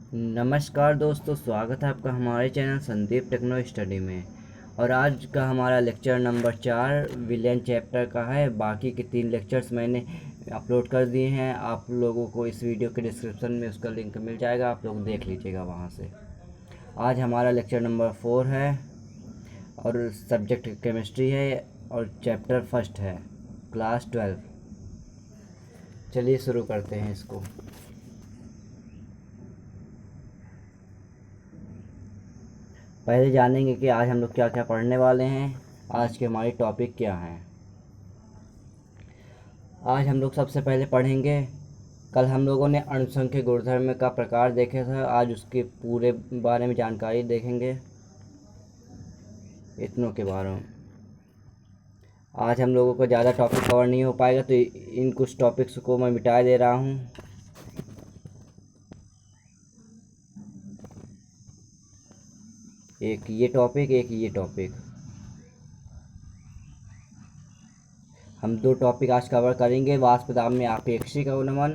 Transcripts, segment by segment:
नमस्कार दोस्तों, स्वागत है आपका हमारे चैनल संदीप टेक्नो स्टडी में। और आज का हमारा लेक्चर नंबर 4 विलेन चैप्टर का है। बाकी के 3 लेक्चर्स मैंने अपलोड कर दिए हैं। आप लोगों को इस वीडियो के डिस्क्रिप्शन में उसका लिंक मिल जाएगा, आप लोग देख लीजिएगा वहाँ से। आज हमारा लेक्चर नंबर 4 है और सब्जेक्ट केमिस्ट्री है और चैप्टर फर्स्ट है, क्लास 12। चलिए शुरू करते हैं इसको। पहले जानेंगे कि आज हम लोग क्या क्या पढ़ने वाले हैं। आज के हमारी टॉपिक क्या हैं। आज हम लोग सबसे पहले पढ़ेंगे, कल हम लोगों ने अणुसंख्य गुणधर्म का प्रकार देखे थे, आज उसके पूरे बारे में जानकारी देखेंगे, इतनों के बारे में। आज हम लोगों को ज़्यादा टॉपिक कवर नहीं हो पाएगा, तो इन कुछ टॉपिक्स को मैं मिटा दे रहा हूँ। एक ये टॉपिक, एक ये टॉपिक, हम 2 टॉपिक आज कवर करेंगे। वाष्प दाब में आपेक्षिक अवनमन,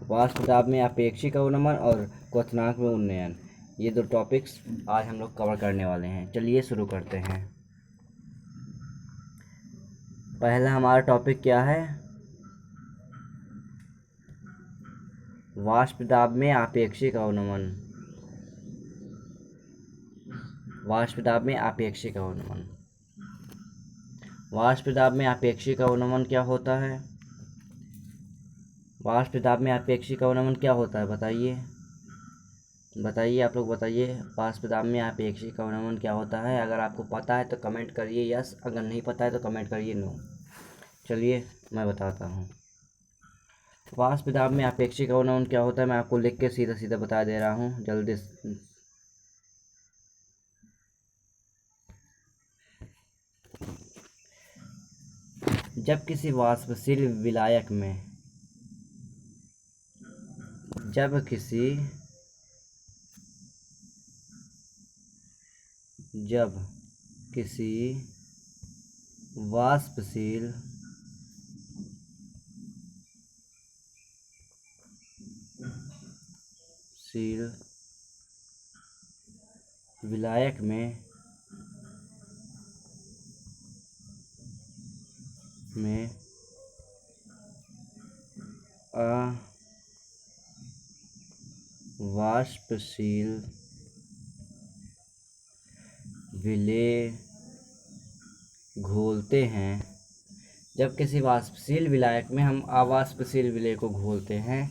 वाष्प दाब में आपेक्षिक अवनमन और क्वथनांक में उन्नयन, ये 2 टॉपिक्स आज हम लोग कवर करने वाले हैं। चलिए शुरू करते हैं। पहला हमारा टॉपिक क्या है, वाष्प दाब में आपेक्षिक अवनमन। वाष्प दाब में आपेक्षिक अवनमन, वाष्प दाब में आपेक्षिक अवनमन क्या होता है? वाष्प दाब में आपेक्षिक अवनमन क्या होता है, बताइए बताइए, आप लोग बताइए। वाष्प दाब में आपेक्षिक अवनमन क्या होता है? अगर आपको पता है तो कमेंट करिए यस, अगर नहीं पता है तो कमेंट करिए नो। चलिए मैं बताता हूँ। वाष्प दाब में आपेक्षिक अवनमन क्या होता है, मैं आपको लिख के सीधा सीधा बता दे रहा हूँ जल्दी। जब किसी वाष्पशील विलायक में जब किसी वाष्पशील विलायक में अवाष्पशील विलेय घोलते हैं। जब किसी वाष्पशील विलायक में हम अवाष्पशील विलेय को घोलते हैं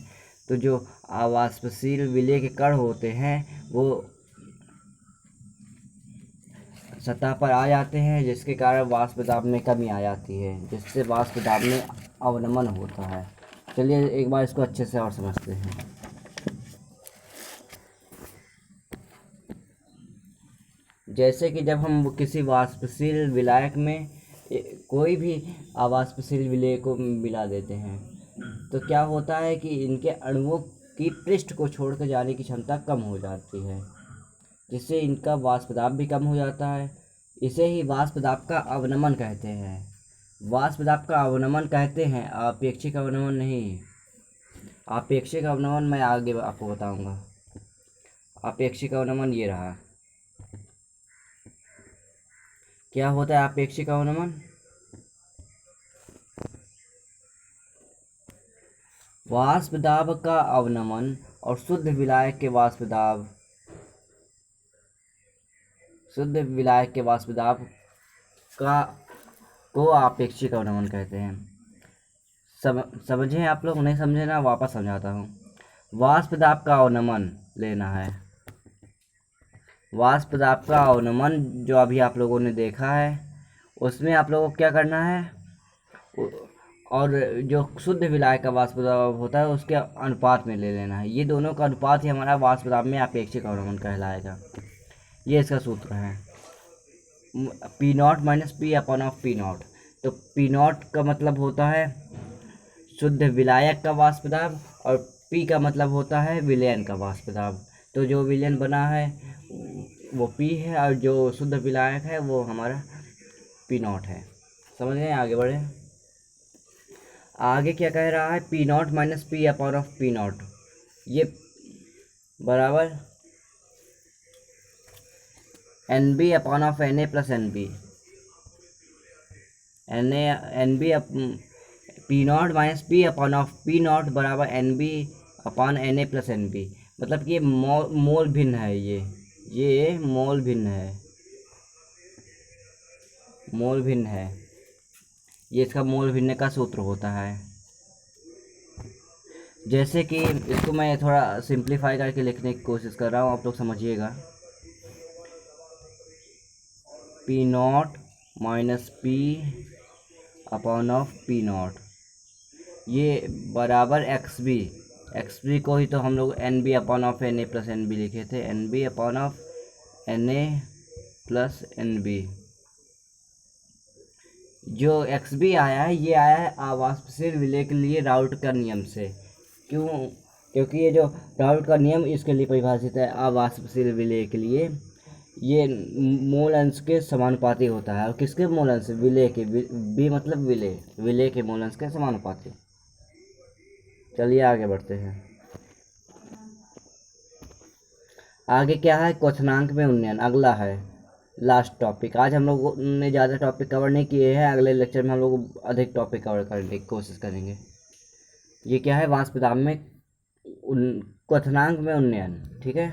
तो जो अवाष्पशील विलेय के कण होते हैं वो सतह पर आ जाते हैं, जिसके कारण वाष्प दाब में कमी आ जाती है, जिससे वाष्प दाब में अवनमन होता है। चलिए एक बार इसको अच्छे से और समझते हैं। जैसे कि जब हम किसी वाष्पशील विलायक में कोई भी अवाष्पशील विलेय को मिला देते हैं तो क्या होता है कि इनके अणुओं की पृष्ठ को छोड़कर जाने की क्षमता कम हो जाती है, जिससे इनका वाष्प दाब भी कम हो जाता है। इसे ही वाष्प दाब का अवनमन कहते हैं। वाष्प दाब का अवनमन कहते हैं, आपेक्षिक अवनमन नहीं। आपेक्षिक अवनमन मैं आगे आपको बताऊंगा। आपेक्षिक अवनमन ये रहा। क्या होता है आपेक्षिक अवनमन? वाष्प दाब का अवनमन और शुद्ध विलायक के वाष्प दाब का को आपेक्षिक अवनमन कहते हैं। समझे आप लोग? नहीं समझे ना, वापस समझाता हूँ। वाष्प दाब का अवनमन लेना है। वाष्प दाब का अवनमन जो अभी आप लोगों ने देखा है उसमें आप लोगों को क्या करना है, और जो शुद्ध विलायक का वाष्प दाब होता है उसके अनुपात में ले लेना है। ये दोनों का अनुपात ही हमारा वाष्प दाब में आपेक्षिक अवनमन कहलाएगा। ये इसका सूत्र है, P0 minus P upon of P0। तो P0 का मतलब होता है शुद्ध विलायक का वाष्प दाब और P का मतलब होता है विलयन का वाष्प दाब। तो जो विलयन बना है वो P है और जो शुद्ध विलायक है वो हमारा P0 है। समझ गए? आगे बढ़े। आगे क्या कह रहा है, P0 minus P upon of P0। ये बराबर N B upon of N A plus N B, N B P naught minus P upon of P naught बराबर N B upon N A plus N B. मतलब कि ये मोल भिन्न है, ये मोल भिन्न है, मोल भिन्न है, ये इसका मोल भिन्न का सूत्र होता है। जैसे कि इसको मैं थोड़ा सिंप्लीफाई करके लिखने की कोशिश कर रहा हूँ, आप लोग समझिएगा। P naught minus P upon of P naught, ये बराबर एक्स बी को ही तो हम लोग N B upon of N A plus N B लिखे थे, N B upon of N A plus N B. जो एक्स बी आया है ये आया है आवासशील विलय के लिए राउट का नियम से। क्यों? क्योंकि ये जो राउट का नियम इसके लिए परिभाषित है आवासशील विलय के लिए, ये मूल अंश के समानुपाती होता है। और किसके मूल अंश? विलय के, बी मतलब विलय के मूल अंश के समानुपाती। चलिए आगे बढ़ते हैं। आगे क्या है? क्वथनांक में उन्नयन अगला है, लास्ट टॉपिक। आज हम लोग ने ज़्यादा टॉपिक कवर नहीं किए हैं, अगले लेक्चर में हम लोग अधिक टॉपिक कवर करने की कोशिश करेंगे। ये क्या है? वाष्पदाब में क्वथनांक में उन्नयन। ठीक है,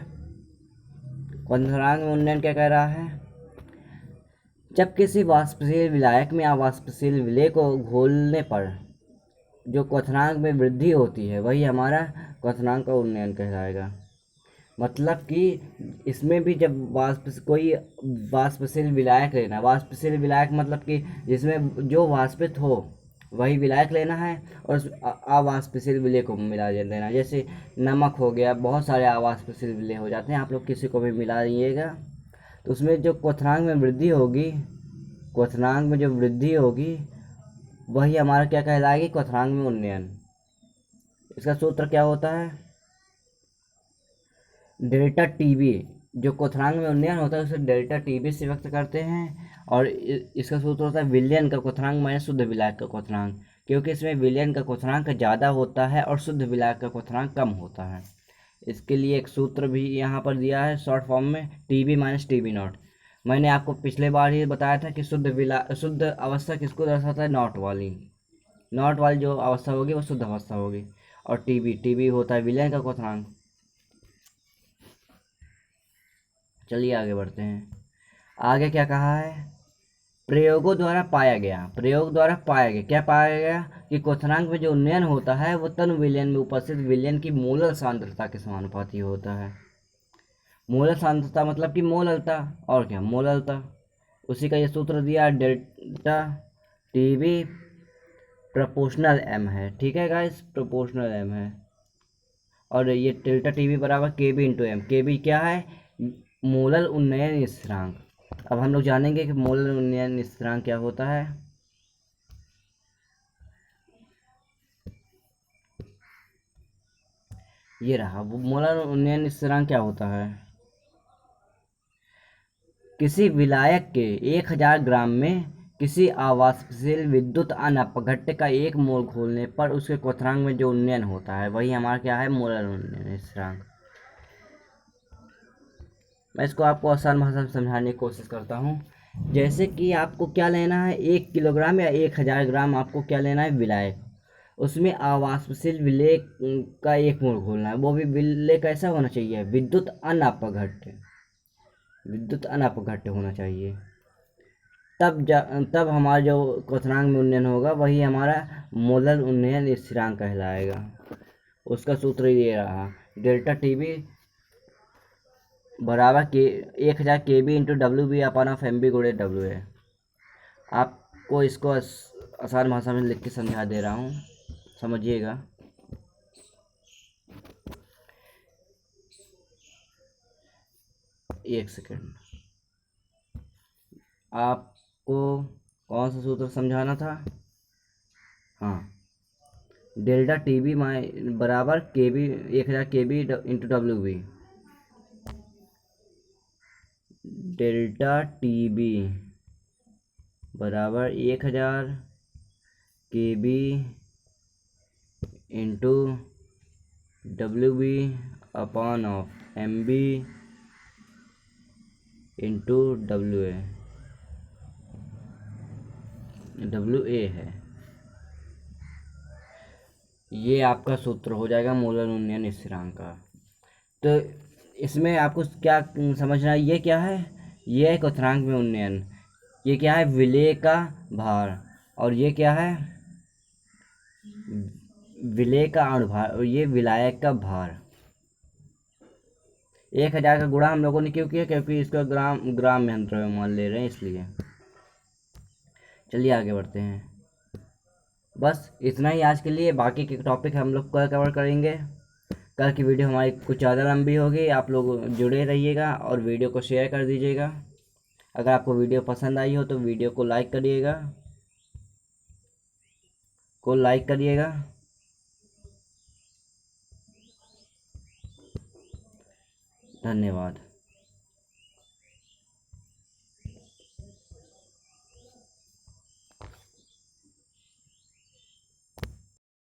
क्वथनांक में उन्नयन क्या कह रहा है? जब किसी वाष्पशील विलायक में अवाष्पशील विलय को घोलने पर जो क्वथनांक में वृद्धि होती है वही हमारा क्वथनांक का उन्नयन कहलाएगा। मतलब कि इसमें भी जब कोई वाष्पशील विलायक लेना, वाष्पशील विलायक मतलब कि जिसमें जो वाष्पित हो वही विलायक लेना है और उस अवाष्पशील विलय को मिला देना। जैसे नमक हो गया, बहुत सारे अवाष्पशील विलय हो जाते हैं, आप लोग किसी को भी मिला दीजिएगा तो उसमें जो क्वथनांक में वृद्धि होगी, क्वथनांक में जो वृद्धि होगी वही हमारा क्या कहलाएगी? क्वथनांक में उन्नयन। इसका सूत्र क्या होता है? Delta T B. जो क्वथनांक में उन्नयन होता है उसे डेल्टा टी बी से व्यक्त करते हैं। और इसका सूत्र होता है विलयन का क्वथनांक माइनस शुद्ध विलायक का क्वथनांक, क्योंकि इसमें विलयन का क्वथनांक ज़्यादा होता है और शुद्ध विलायक का क्वथनांक कम होता है। इसके लिए एक सूत्र भी यहाँ पर दिया है शॉर्ट फॉर्म में, T B minus T B naught. मैंने आपको पिछले बार ही बताया था कि शुद्ध अवस्था किसको दर्शाता है? नॉट वाली जो अवस्था होगी वो शुद्ध अवस्था होगी। और टी बी होता है विलयन का क्वथनांक। चलिए आगे बढ़ते हैं। आगे क्या कहा है? प्रयोग द्वारा पाया गया, क्या पाया गया? कि क्वथनांक में जो उन्नयन होता है वो तन विलयन में उपस्थित विलयन की मोलल सांद्रता के समानुपाती होता है। मोलल सांद्रता मतलब कि मोललता, और क्या? मोललता। उसी का ये सूत्र दिया, delta T B proportional M है। ठीक है गाइस, प्रोपोर्शनल एम है। और ये डेल्टा टी बी बराबर के बी इंटू एम। के बी क्या है? मोलल उन्नयन स्थिरांक। अब हम लोग जानेंगे कि मोलल उन्नयन स्थिरांक क्या होता है। ये रहा, वो मोलल उन्नयन स्थिरांक क्या होता है? किसी विलायक के 1000 ग्राम में किसी आवासशील विद्युत अनपघट्य का 1 मोल घोलने पर उसके क्वथनांक में जो उन्नयन होता है वही हमारा क्या है? मोलल उन्नयन स्थिरांक। मैं इसको आपको आसान भाषा में समझाने की कोशिश करता हूँ। जैसे कि आपको क्या लेना है? 1 किलोग्राम या 1000 ग्राम आपको क्या लेना है? विलायक। उसमें आवासशील विलय का 1 मोल घोलना है। वो भी विलय कैसा होना चाहिए? विद्युत अनपघट्य होना चाहिए। तब हमारा जो क्वथनांक में उन्नयन होगा वही हमारा मोलल उन्नयन स्थिरांक कहलाएगा। उसका सूत्र ये रहा, डेल्टा टी बी बराबर के 1000 K B into W B upon of M B गुणे डब्ल्यू है। आपको इसको आसान भाषा में लिख के समझा दे रहा हूँ, समझिएगा। एक सेकेंड, आपको कौन सा सूत्र समझाना था? हाँ, डेल्टा टी बी बराबर के B 1000 K B into W B. Delta T B बराबर 1000 K B into WB upon of MB into WA है। ये आपका सूत्र हो जाएगा मोलर उन्नयन स्थिरांक का। तो इसमें आपको क्या समझना है, ये क्या है, ये है क्वथनांक में उन्नयन, ये क्या है विलेय का भार, और ये क्या है विलेय का अणुभार, और ये विलायक का भार। 1000 का गुणा हम लोगों ने क्यों किया, क्योंकि इसका ग्राम में हम द्रव्यमान ले रहे हैं इसलिए। चलिए आगे बढ़ते हैं। बस इतना ही आज के लिए, बाकी के टॉपिक हम लोग कल कवर करेंगे। कल की वीडियो हमारी कुछ ज़्यादा लंबी होगी, आप लोग जुड़े रहिएगा और वीडियो को शेयर कर दीजिएगा। अगर आपको वीडियो पसंद आई हो तो वीडियो को लाइक करिएगा। धन्यवाद।